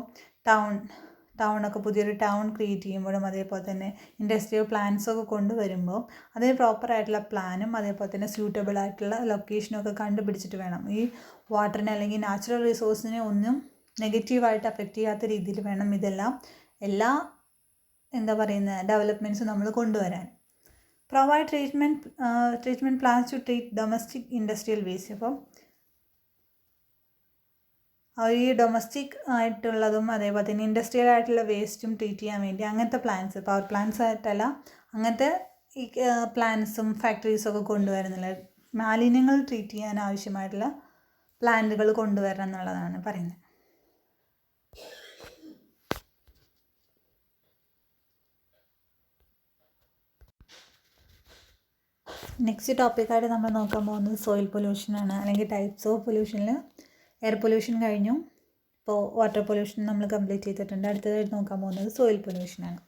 ടൗണൊക്കെ പുതിയൊരു town create ചെയ്യുമ്പോഴും അതേപോലെ തന്നെ ഇൻഡസ്ട്രിയൽ പ്ലാൻസൊക്കെ കൊണ്ടുവരുമ്പോൾ അതിന് പ്രോപ്പറായിട്ടുള്ള പ്ലാനും അതേപോലെ തന്നെ സ്യൂട്ടബിൾ ആയിട്ടുള്ള ലൊക്കേഷനൊക്കെ കണ്ടുപിടിച്ചിട്ട് വേണം ഈ വാട്ടറിനെ അല്ലെങ്കിൽ നാച്ചുറൽ റിസോഴ്സിനെ ഒന്നും നെഗറ്റീവായിട്ട് അഫക്റ്റ് ചെയ്യാത്ത രീതിയിൽ വേണം ഇതെല്ലാം എല്ലാ ഡെവലപ്മെൻറ്റ്സും നമ്മൾ കൊണ്ടുവരാൻ. Provide treatment plans to treat domestic industrial waste. അപ്പം ഈ ഡൊമസ്റ്റിക് ആയിട്ടുള്ളതും അതേപോലെ തന്നെ ഇൻഡസ്ട്രിയൽ ആയിട്ടുള്ള വേസ്റ്റും ട്രീറ്റ് ചെയ്യാൻ വേണ്ടി അങ്ങനത്തെ പ്ലാൻസ്, പവർ പ്ലാൻസ് ആയിട്ടല്ല, അങ്ങനത്തെ ഈ പ്ലാൻസും ഫാക്ടറീസൊക്കെ കൊണ്ടുവരുന്നില്ല. മാലിന്യങ്ങൾ ട്രീറ്റ് ചെയ്യാൻ ആവശ്യമായിട്ടുള്ള പ്ലാന്റുകൾ കൊണ്ടുവരണം എന്നുള്ളതാണ് പറയുന്നത്. നെക്സ്റ്റ് ടോപ്പിക്കായിട്ട് നമ്മൾ നോക്കാൻ പോകുന്നത് സോയിൽ പൊല്യൂഷനാണ്, അല്ലെങ്കിൽ ടൈപ്സ് ഓഫ് പൊല്യൂഷനിൽ എയർ പൊല്യൂഷൻ കഴിഞ്ഞു. ഇപ്പോൾ വാട്ടർ പൊല്യൂഷൻ നമ്മൾ കംപ്ലീറ്റ് ചെയ്തിട്ടുണ്ട്. അടുത്തതായിട്ട് നോക്കാൻ പോകുന്നത് സോയിൽ പൊല്യൂഷനാണ്.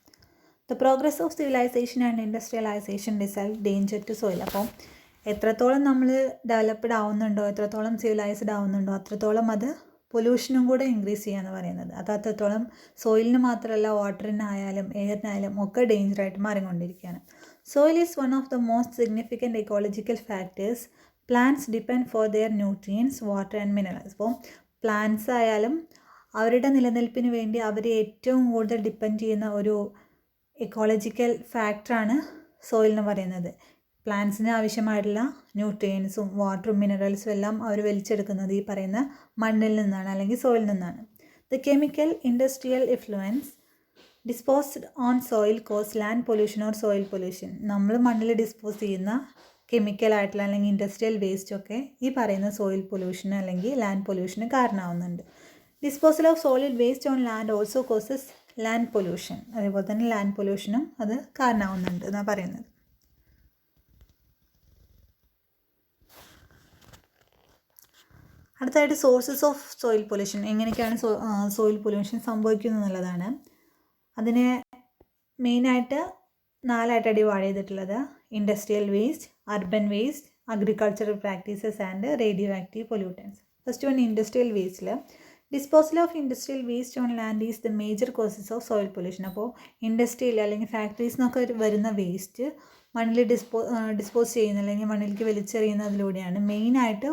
The progress of civilisation and industrialisation decide danger to soil. അപ്പോൾ എത്രത്തോളം നമ്മൾ ഡെവലപ്ഡ് ആവുന്നുണ്ടോ, എത്രത്തോളം സിവിലൈസ്ഡ് ആവുന്നുണ്ടോ, അത്രത്തോളം അത് പൊല്യൂഷനും കൂടെ ഇൻക്രീസ് ചെയ്യാന്ന് പറയുന്നത്. അത് അത്രത്തോളം സോയിലിന് മാത്രമല്ല വാട്ടറിനായാലും എയറിനായാലും ഒക്കെ ഡേഞ്ചറായിട്ട് മാറിക്കൊണ്ടിരിക്കുകയാണ്. Soil is one of the most significant ecological factors. Plants depend for their nutrients, water and minerals. അപ്പോൾ പ്ലാന്റ്സ് ആയാലും അവരുടെ നിലനിൽപ്പിന് വേണ്ടി അവർ ഏറ്റവും കൂടുതൽ ഡിപ്പെൻഡ് ചെയ്യുന്ന ഒരു എക്കോളജിക്കൽ ഫാക്ടറാണ് സോയിൽ എന്ന് പറയുന്നത്. പ്ലാന്റ്സിന് ആവശ്യമായിട്ടുള്ള ന്യൂട്രിയൻസും വാട്ടറും മിനറൽസും എല്ലാം അവർ വലിച്ചെടുക്കുന്നത് ഈ പറയുന്ന മണ്ണിൽ നിന്നാണ്, അല്ലെങ്കിൽ സോയിൽ നിന്നാണ്. The chemical industrial influence disposed on soil cause land pollution or soil pollution. നമ്മൾ മണ്ണിൽ ഡിസ്പോസ് ചെയ്യുന്ന കെമിക്കലായിട്ടുള്ള അല്ലെങ്കിൽ ഇൻഡസ്ട്രിയൽ വേസ്റ്റൊക്കെ ഈ പറയുന്ന സോയിൽ പൊല്യൂഷന് അല്ലെങ്കിൽ ലാൻഡ് പൊല്യൂഷന് കാരണമാവുന്നുണ്ട്. Disposal of solid waste on land also causes land pollution. അതേപോലെ തന്നെ ലാൻഡ് പൊല്യൂഷനും അത് കാരണമാവുന്നുണ്ട് എന്നാണ് പറയുന്നത്. അടുത്തായിട്ട് സോഴ്സസ് ഓഫ് സോയിൽ പൊല്യൂഷൻ, എങ്ങനെയൊക്കെയാണ് സോയിൽ പൊല്യൂഷൻ സംഭവിക്കുന്നത് എന്നുള്ളതാണ്. അതിനെ മെയിനായിട്ട് 4ആയിട്ട് ഡിവൈഡ് ചെയ്തിട്ടുള്ളത്: industrial waste, urban waste, agricultural practices and radioactive pollutants. First one industrial വേസ്റ്റിൽ disposal of industrial waste on land is the major causes of soil pollution. അപ്പോൾ ഇൻഡസ്ട്രിയിൽ അല്ലെങ്കിൽ ഫാക്ടറീസ് നിന്നൊക്കെ വരുന്ന വേസ്റ്റ് മണ്ണിൽ ഡിസ്പോസ് ചെയ്യുന്ന അല്ലെങ്കിൽ മണ്ണിലേക്ക് വലിച്ചെറിയുന്നതിലൂടെയാണ് മെയിനായിട്ട്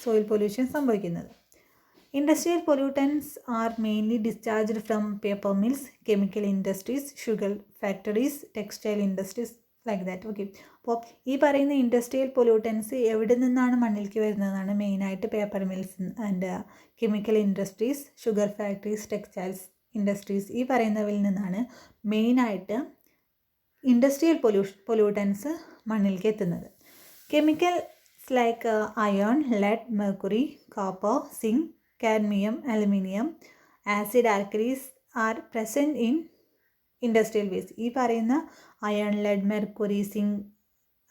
സോയിൽ പൊല്യൂഷൻ സംഭവിക്കുന്നത്. Industrial pollutants are mainly discharged from paper mills, chemical industries, sugar factories, textile industries, like that. Okay, അപ്പോൾ ഈ പറയുന്ന ഇൻഡസ്ട്രിയൽ പൊല്യൂട്ടൻസ് എവിടെ നിന്നാണ് മണ്ണിലേക്ക് വരുന്നതാണ്? മെയിനായിട്ട് paper mills and chemical industries, sugar factories, textiles industries, ഈ പറയുന്നവയിൽ നിന്നാണ് മെയിനായിട്ട് ഇൻഡസ്ട്രിയൽ പൊല്യൂട്ടൻസ് മണ്ണിലേക്ക് എത്തുന്നത്. Chemical like iron, lead, mercury, copper, zinc, cadmium, aluminium, acid alkalis are present in industrial waste. ഈ പറയുന്ന iron, lead, mercury, zinc,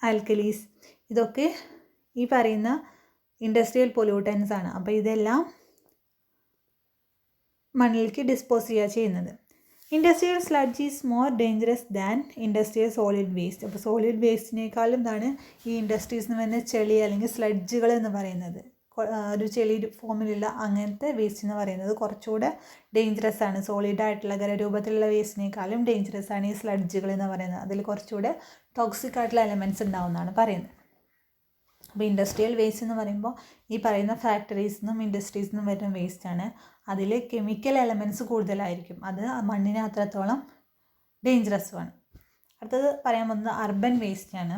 alkalis ഇതൊക്കെ ഈ പറയുന്ന ഇൻഡസ്ട്രിയൽ പൊല്യൂട്ടൻസ് ആണ്. അപ്പോൾ ഇതെല്ലാം മണ്ണിലേക്ക് ഡിസ്പോസ് ചെയ്യുന്നത്. Industrial sludge is more dangerous than industrial solid waste. അപ്പോൾ സോളിഡ് വേസ്റ്റിനേക്കാളും എന്താണ് ഈ ഇൻഡസ്ട്രീസിൽ നിന്ന് വരുന്ന ചെളി അല്ലെങ്കിൽ സ്ലഡ്ജുകൾ എന്ന് പറയുന്നത്, ഒരു ചെളി ഫോമിലുള്ള അങ്ങനത്തെ വേസ്റ്റ് എന്ന് പറയുന്നത് കുറച്ചുകൂടെ ഡേഞ്ചറസ് ആണ്. സോളിഡായിട്ടുള്ള ഖരരൂപത്തിലുള്ള വേസ്റ്റിനേക്കാളും ഡേഞ്ചറസ് ആണ് ഈ സ്ലഡ്ജുകൾ എന്ന് പറയുന്നത്. അതിൽ കുറച്ചുകൂടെ ടോക്സിക് ആയിട്ടുള്ള എലമെൻറ്റ്സ് ഉണ്ടാവുന്നതാണ് പറയുന്നത്. അപ്പോൾ ഇൻഡസ്ട്രിയൽ വേസ്റ്റ് എന്ന് പറയുമ്പോൾ ഈ പറയുന്ന ഫാക്ടറീസിൽ നിന്നും ഇൻഡസ്ട്രീസിൽ നിന്നും വരുന്ന വേസ്റ്റാണ്. അതിൽ കെമിക്കൽ എലമെൻറ്റ്സ് കൂടുതലായിരിക്കും, അത് മണ്ണിന് അത്രത്തോളം ഡേഞ്ചറസുമാണ്. അടുത്തത് പറയാൻ പോകുന്നത് അർബൻ വേസ്റ്റാണ്.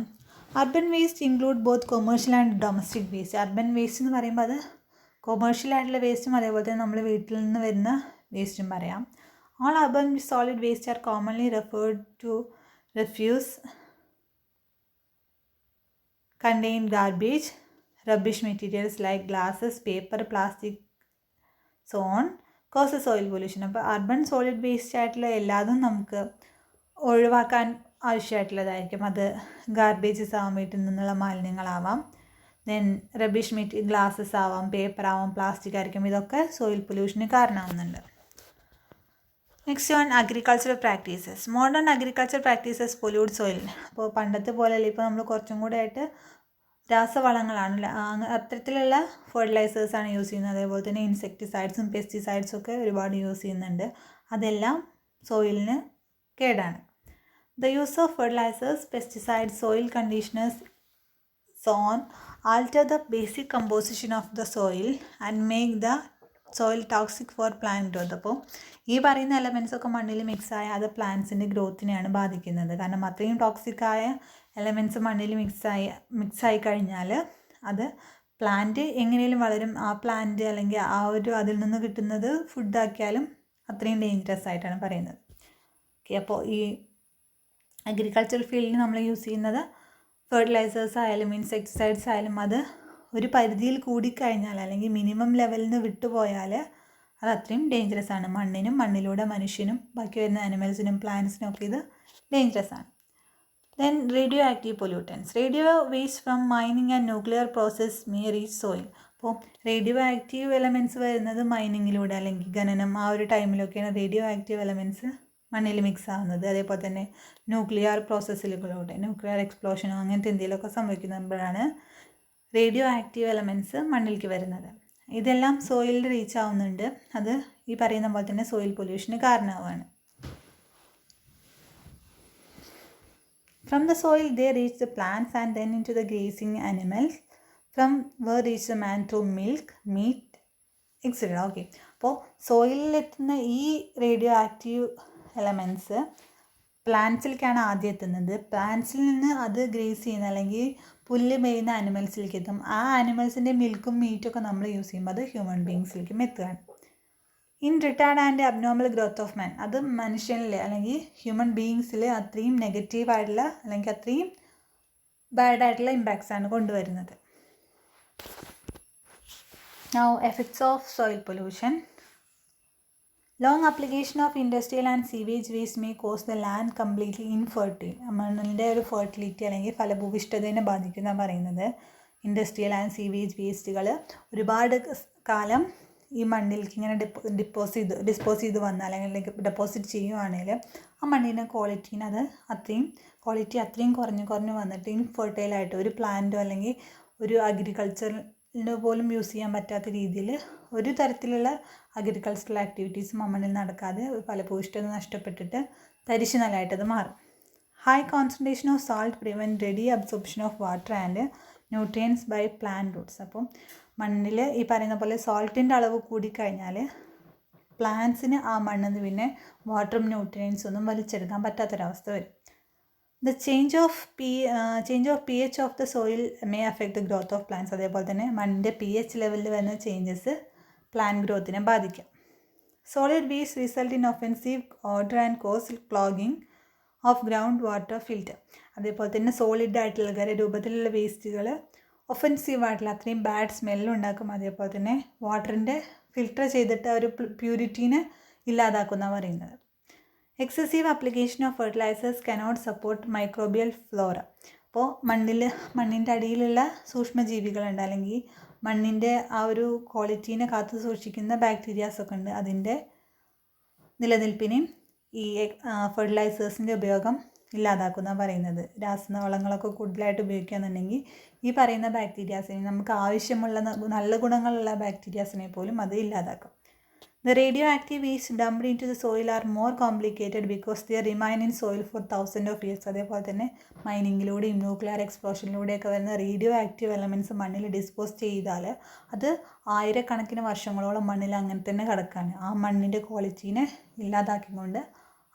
Urban waste include both commercial and domestic waste. Urban waste എന്ന് പറയുമ്പോൾ അത് കൊമേഴ്ഷ്യൽ ആയിട്ടുള്ള വേസ്റ്റും അതേപോലെ തന്നെ നമ്മൾ വീട്ടിൽ നിന്ന് വരുന്ന വേസ്റ്റും പറയാം. All urban solid waste are commonly referred to refuse, contain garbage, rubbish materials like glasses, paper, plastic, so on, causes soil pollution. അപ്പോൾ അർബൻ സോളിഡ് വേസ്റ്റ് ആയിട്ടുള്ള എല്ലാതും നമുക്ക് ഒഴിവാക്കാൻ ആവശ്യമായിട്ടുള്ളതായിരിക്കും. അത് ഗാർബേജസ് ആവാം, വീട്ടിൽ നിന്നുള്ള മാലിന്യങ്ങളാവാം, ദെൻ റബ്ബിഷ് ഗ്ലാസ്സസ് ആവാം, പേപ്പർ ആവാം, പ്ലാസ്റ്റിക് ആയിരിക്കും. ഇതൊക്കെ സോയിൽ പൊല്യൂഷന് കാരണമാവുന്നുണ്ട്. Next one agricultural practices. Modern agriculture practices pollute soil. അപ്പോൾ പണ്ടത്തെ പോലെയല്ല, ഇപ്പോൾ നമ്മൾ കുറച്ചും കൂടെ ആയിട്ട് രാസവളങ്ങളാണ്, അത്തരത്തിലുള്ള ഫെർട്ടിലൈസേഴ്സാണ് യൂസ് ചെയ്യുന്നത്. അതേപോലെ തന്നെ ഇൻസെക്ടിസൈഡ്സും പെസ്റ്റിസൈഡ്സും ഒക്കെ ഒരുപാട് യൂസ് ചെയ്യുന്നുണ്ട്. അതെല്ലാം സോയിലിന് കേടാണ്. The use of fertilisers, pesticides, soil conditioners, so on alter the basic composition of the soil and make the soil toxic for plant growth. അപ്പോൾ ഈ പറയുന്ന എലമെൻറ്റ്സ് ഒക്കെ മണ്ണിൽ മിക്സായ അത് പ്ലാന്റ്സിൻ്റെ ഗ്രോത്തിനെയാണ് ബാധിക്കുന്നത്. കാരണം അത്രയും ടോക്സിക്കായ എലമെൻറ്റ്സ് മണ്ണിൽ മിക്സായി കഴിഞ്ഞാൽ അത് പ്ലാന്റ് എങ്ങനെയും വളരും. ആ പ്ലാന്റ് അല്ലെങ്കിൽ ആ ഒരു അതിൽ നിന്ന് കിട്ടുന്നത് ഫുഡാക്കിയാലും അത്രയും ഡേഞ്ചറസ് ആയിട്ടാണ് പറയുന്നത്. ഓക്കെ, അപ്പോൾ ഈ അഗ്രികൾച്ചറൽ ഫീൽഡിൽ നമ്മൾ യൂസ് ചെയ്യുന്നത് ഫെർട്ടിലൈസേഴ്സ് ആയാലും ഇൻസെക്ടിസൈഡ്സ് ആയാലും അത് ഒരു പരിധിയിൽ കൂടിക്കഴിഞ്ഞാൽ അല്ലെങ്കിൽ മിനിമം ലെവലിൽ നിന്ന് വിട്ടുപോയാൽ അത് അത്രയും ഡേഞ്ചറസ് ആണ്. മണ്ണിനും മണ്ണിലൂടെ മനുഷ്യനും ബാക്കി വരുന്ന ആനിമൽസിനും പ്ലാന്റ്സിനും ഒക്കെ ഇത് ഡേഞ്ചറസ് ആണ്. Then radio active pollutants. Radio waste from mining and nuclear process may reach soil. അപ്പോൾ റേഡിയോ ആക്റ്റീവ് എലമെൻറ്റ്സ് വരുന്നത് മൈനിങ്ങിലൂടെ അല്ലെങ്കിൽ ഖനനം ആ ഒരു ടൈമിലൊക്കെയാണ് റേഡിയോ ആക്റ്റീവ് എലമെൻറ്റ്സ് മണ്ണിൽ മിക്സ് ആവുന്നത്. അതേപോലെ തന്നെ ന്യൂക്ലിയർ പ്രോസസ്സിലൂടെ ന്യൂക്ലിയർ എക്സ്പ്ലോഷനോ അങ്ങനത്തെ എന്തെങ്കിലുമൊക്കെ സംഭവിക്കുമ്പോഴാണ് റേഡിയോ ആക്റ്റീവ് എലമെൻറ്റ്സ് മണ്ണിലേക്ക് വരുന്നത്. ഇതെല്ലാം സോയിലിൽ റീച്ച് ആവുന്നുണ്ട്. അത് ഈ പറയുന്ന പോലെ തന്നെ soil പൊല്യൂഷന് കാരണമാവുകയാണ്. From the soil they reach the plants and then into the grazing animals. From where reach the man through milk, meat, etc. Okay, അപ്പോൾ സോയിലിലെത്തുന്ന ഈ റേഡിയോ ആക്റ്റീവ് എലമെൻറ്റ്സ് പ്ലാന്റ്സിലേക്കാണ് ആദ്യം എത്തുന്നത്. പ്ലാന്റ്സിൽ നിന്ന് അത് ഗ്രേസ് ചെയ്യുന്ന അല്ലെങ്കിൽ പുല്ല് മേയുന്ന ആനിമൽസിലേക്ക് എത്തും. ആ ആനിമൽസിൻ്റെ മിൽക്കും മീറ്റും ഒക്കെ നമ്മൾ യൂസ് ചെയ്യുമ്പോൾ അത് ഹ്യൂമൻ ബീങ്സിലേക്കും എത്തുകയാണ്. In retarded and abnormal growth of മാൻ, അത് മനുഷ്യനിൽ അല്ലെങ്കിൽ ഹ്യൂമൻ ബീയിങ്സിൽ അത്രയും നെഗറ്റീവായിട്ടുള്ള അല്ലെങ്കിൽ അത്രയും ബാഡായിട്ടുള്ള ഇമ്പാക്ട്സ് ആണ് കൊണ്ടുവരുന്നത്. Now effects of soil pollution. Long application of industrial and sewage waste may cause the land completely infertile. മണ്ണിൻ്റെ ഒരു ഫെർട്ടിലിറ്റി അല്ലെങ്കിൽ ഫലഭൂവിഷ്ഠതയെ ബാധിക്കുന്ന പറയുന്നത് ഇൻഡസ്ട്രിയൽ ആൻഡ് സീവേജ് വേസ്റ്റുകൾ ഒരുപാട് കാലം ഈ മണ്ണിലേക്ക് ഇങ്ങനെ ഡിസ്പോസ് ചെയ്ത് വന്നാൽ അല്ലെങ്കിൽ ഡെപ്പോസിറ്റ് ചെയ്യുവാണെങ്കിൽ ആ മണ്ണിൻ്റെ ക്വാളിറ്റീന് അത് അത്രയും കുറഞ്ഞ് വന്നിട്ട് ഇൻഫെർട്ടൈലായിട്ട് ഒരു പ്ലാന്റോ അല്ലെങ്കിൽ ഒരു അഗ്രികൾച്ചറിന് പോലും യൂസ് ചെയ്യാൻ പറ്റാത്ത രീതിയിൽ ഒരു തരത്തിലുള്ള അഗ്രികൾച്ചറൽ ആക്ടിവിറ്റീസും ആ മണ്ണിൽ നടക്കാതെ ഫലഭൂയിഷ്ഠത നഷ്ടപ്പെട്ടിട്ട് തരിശു നിലമായിട്ടത് മാറും. High concentration of salt prevent ready absorption of water and nutrients by plant roots. അപ്പം മണ്ണിൽ ഈ പറയുന്ന പോലെ സോൾട്ടിൻ്റെ അളവ് കൂടിക്കഴിഞ്ഞാൽ പ്ലാന്റ്സിന് ആ മണ്ണിൽ നിന്ന് പിന്നെ വാട്ടറും ന്യൂട്രിയൻസും ഒന്നും വലിച്ചെടുക്കാൻ പറ്റാത്തൊരവസ്ഥ വരും. The change of pH of the soil may affect the growth of plants. അതേപോലെ തന്നെ മണ്ണിൻ്റെ pH ലെവലിൽ വരുന്ന ചേഞ്ചസ് പ്ലാന്റ് ഗ്രോത്തിനെ ബാധിക്കാം. Solid waste result in offensive odour and cause clogging of ground water filter. അതേപോലെ തന്നെ സോളിഡ് ആയിട്ടുള്ള ഖരരൂപത്തിലുള്ള വേസ്റ്റുകൾ ഒഫെൻസീവായിട്ടുള്ള അത്രയും ബാഡ് സ്മെല്ലുണ്ടാക്കും. അതേപോലെ തന്നെ വാട്ടറിൻ്റെ ഫിൽട്ടർ ചെയ്തിട്ട് ഒരു പ്യൂരിറ്റീനെ ഇല്ലാതാക്കുന്ന പറയുന്നത്. Excessive application of fertilisers cannot support microbial flora. അപ്പോൾ മണ്ണിൻ്റെ അടിയിലുള്ള സൂക്ഷ്മജീവികളുണ്ട് അല്ലെങ്കിൽ മണ്ണിൻ്റെ ആ ഒരു ക്വാളിറ്റീനെ കാത്തു സൂക്ഷിക്കുന്ന ബാക്ടീരിയാസൊക്കെ ഉണ്ട്. അതിൻ്റെ നിലനിൽപ്പിനെയും ഈ ഫെർട്ടിലൈസേഴ്സിൻ്റെ ഉപയോഗം ഇല്ലാതാക്കുന്ന പറയുന്നത്. രാസവളങ്ങളൊക്കെ കൂടുതലായിട്ട് ഉപയോഗിക്കുകയാണെന്നുണ്ടെങ്കിൽ ഈ പറയുന്ന ബാക്ടീരിയാസിനെ നമുക്ക് ആവശ്യമുള്ള നല്ല ഗുണങ്ങളുള്ള ബാക്ടീരിയാസിനെ പോലും അത് ഇല്ലാതാക്കും. The radioactive waste dumped into the soil are more complicated because they remain in soil for thousands of years. അതേപോലെ തന്നെ മൈനിങ്ങിലൂടെയും ന്യൂക്ലിയർ എക്സ്പ്ലോഷനിലൂടെയൊക്കെ വരുന്ന റേഡിയോ ആക്റ്റീവ് എലമെൻറ്റ്സ് മണ്ണിൽ ഡിസ്പോസ് ചെയ്താൽ അത് ആയിരക്കണക്കിന് വർഷങ്ങളോളം മണ്ണിൽ അങ്ങനെ തന്നെ കിടക്കുകയാണ്. ആ മണ്ണിൻ്റെ ക്വാളിറ്റീനെ ഇല്ലാതാക്കിക്കൊണ്ട്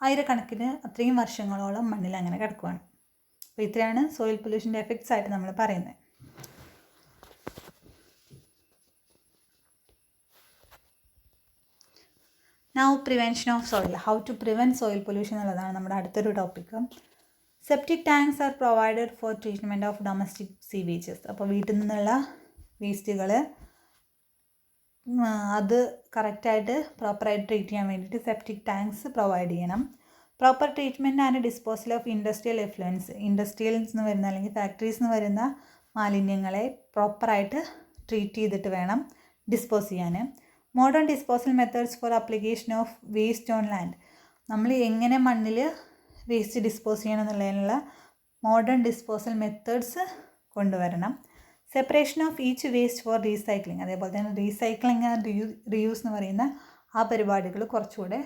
ആയിരക്കണക്കിന് അത്രയും വർഷങ്ങളോളം മണ്ണിൽ അങ്ങനെ കിടക്കുകയാണ്. അപ്പോൾ ഇത്രയാണ് സോയിൽ പൊല്യൂഷൻ്റെ എഫക്ട്സ് ആയിട്ട് നമ്മൾ പറയുന്നത്. Now prevention of soil. How to prevent soil pollution എന്നുള്ളതാണ് നമ്മുടെ അടുത്തൊരു topic. Septic tanks are provided for treatment of domestic sewages. അപ്പോൾ വീട്ടിൽ നിന്നുള്ള വേസ്റ്റുകൾ അത് കറക്റ്റായിട്ട് പ്രോപ്പറായിട്ട് ട്രീറ്റ് ചെയ്യാൻ വേണ്ടിയിട്ട് സെപ്റ്റിക് ടാങ്ക്സ് പ്രൊവൈഡ് ചെയ്യണം. Proper treatment and disposal of industrial effluents. Industrials നിന്ന് വരുന്ന അല്ലെങ്കിൽ ഫാക്ടറീസ് നിന്ന് വരുന്ന മാലിന്യങ്ങളെ പ്രോപ്പറായിട്ട് ട്രീറ്റ് ചെയ്തിട്ട് വേണം ഡിസ്പോസ് ചെയ്യാൻ. Modern disposal methods for application of waste on land. നമ്മൾ എങ്ങനെ മണ്ണിൽ വേസ്റ്റ് ഡിസ്പോസ് ചെയ്യണം എന്നുള്ളതിനുള്ള മോഡേൺ ഡിസ്പോസൽ മെത്തേഡ്സ് കൊണ്ടുവരണം. Separation of each waste for recycling. അതേപോലെ തന്നെ റീസൈക്ലിംഗ് ആൻഡ് റീയൂസ് എന്ന് പറയുന്ന ആ പരിപാടികൾ കുറച്ചുകൂടെ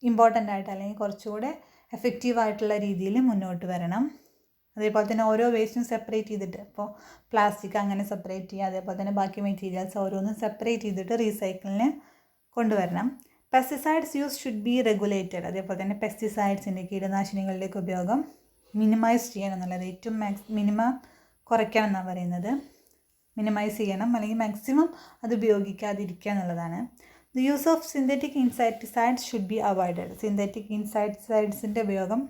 ഇമ്പോർട്ടൻ്റ് ആയിട്ട് അല്ലെങ്കിൽ കുറച്ചുകൂടെ എഫക്റ്റീവായിട്ടുള്ള രീതിയിൽ മുന്നോട്ട് വരണം. അതേപോലെ തന്നെ ഓരോ വേസ്റ്റും സെപ്പറേറ്റ് ചെയ്തിട്ട്, ഇപ്പോൾ പ്ലാസ്റ്റിക് അങ്ങനെ സെപ്പറേറ്റ് ചെയ്യുക, അതേപോലെ തന്നെ ബാക്കി മെറ്റീരിയൽസ് ഓരോന്നും സെപ്പറേറ്റ് ചെയ്തിട്ട് റീസൈക്കിളിന് കൊണ്ടുവരണം. Pesticides use should be regulated. അതേപോലെ തന്നെ പെസ്റ്റിസൈഡ്സിൻ്റെ കീടനാശിനികളുടെയൊക്കെ ഉപയോഗം മിനിമൈസ് ചെയ്യണം എന്നുള്ളത്, ഏറ്റവും മിനിമം കുറയ്ക്കണം എന്നാണ് പറയുന്നത്. മിനിമൈസ് ചെയ്യണം അല്ലെങ്കിൽ മാക്സിമം അത് ഉപയോഗിക്കാതിരിക്കുക എന്നുള്ളതാണ്. The use of synthetic insecticides should be avoided. Synthetic ഇൻസെക്ടിസൈഡ്സിൻ്റെ ഉപയോഗം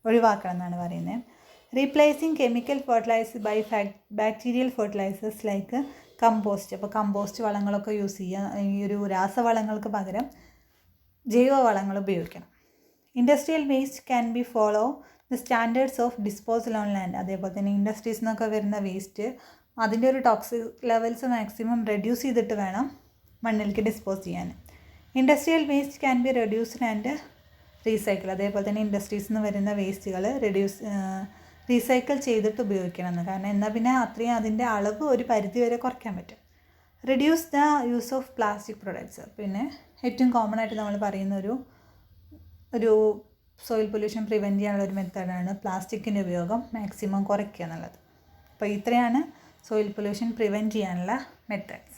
ഒഴിവാക്കണം എന്നാണ് പറയുന്നത്. Replacing chemical fertilisers by bacterial fertilisers like compost. അപ്പോൾ കമ്പോസ്റ്റ് വളങ്ങളൊക്കെ യൂസ് ചെയ്യുക, ഈ ഒരു രാസവളങ്ങൾക്ക് പകരം ജൈവവളങ്ങൾ ഉപയോഗിക്കണം. Industrial waste can be follow the standards of disposal on land. അതേപോലെ തന്നെ ഇൻഡസ്ട്രീസിൽ നിന്നൊക്കെ വരുന്ന വേസ്റ്റ് അതിൻ്റെ ഒരു ടോക്സിക് ലെവൽസ് മാക്സിമം റെഡ്യൂസ് ചെയ്തിട്ട് വേണം മണ്ണിലേക്ക് ഡിസ്പോസ് ചെയ്യാൻ. Industrial waste can be reduced and recycle, അതേപോലെ തന്നെ ഇൻഡസ്ട്രീസിൽ നിന്ന് വരുന്ന വേസ്റ്റുകൾ റീസൈക്കിൾ ചെയ്തിട്ട് ഉപയോഗിക്കണമെന്ന്. കാരണം എന്നാൽ പിന്നെ അത്രയും അതിൻ്റെ അളവ് ഒരു പരിധി വരെ കുറയ്ക്കാൻ പറ്റും. Reduce the use of plastic products. പിന്നെ ഏറ്റവും കോമൺ ആയിട്ട് നമ്മൾ പറയുന്ന ഒരു സോയിൽ പൊല്യൂഷൻ പ്രിവെൻറ്റ് ചെയ്യാനുള്ള ഒരു മെത്തേഡാണ് പ്ലാസ്റ്റിക്കിൻ്റെ ഉപയോഗം മാക്സിമം കുറയ്ക്കുക എന്നുള്ളത്. അപ്പോൾ ഇത്രയാണ് സോയിൽ പൊല്യൂഷൻ പ്രിവെൻറ്റ് ചെയ്യാനുള്ള മെത്തേഡ്സ്.